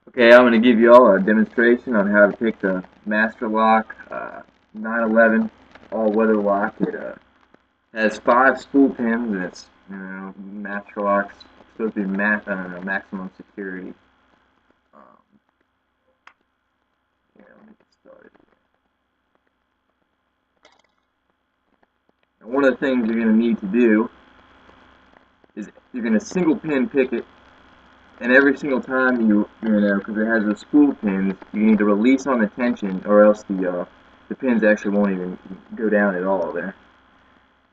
Okay, I'm going to give you all a demonstration on how to pick the master lock 911 all-weather lock. It has 5 spool pins, and it's master lock's supposed to be maximum security. Let me get started. And one of the things you're going to need to do is you're going to single pin pick it. And every single time because it has those spool pins, you need to release on the tension, or else the pins actually won't even go down at all. They're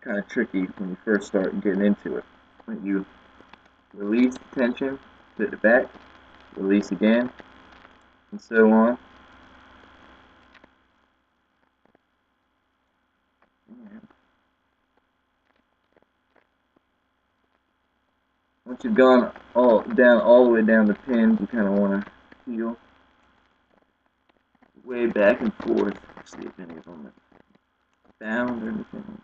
kind of tricky when you first start getting into it. When you release the tension, put it back, release again, and so on. Once you've gone all the way down the pins, you kind of want to feel way back and forth. See if any of them are bound or anything.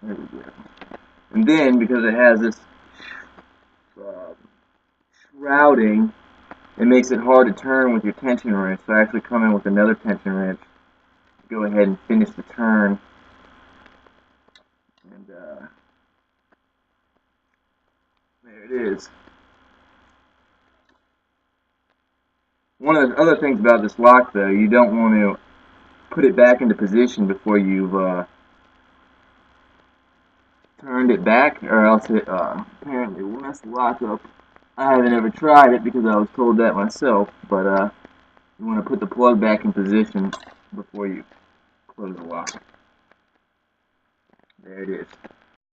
There we go. And then, because it has this shrouding, it makes it hard to turn with your tension wrench. So I actually come in with another tension wrench, go ahead and finish the turn. And there it is. One of the other things about this lock, though, you don't want to put it back into position before you've turned it back, or else it apparently will mess the lock up. I haven't ever tried it because I was told that myself, but you want to put the plug back in position before you close the lock. There it is.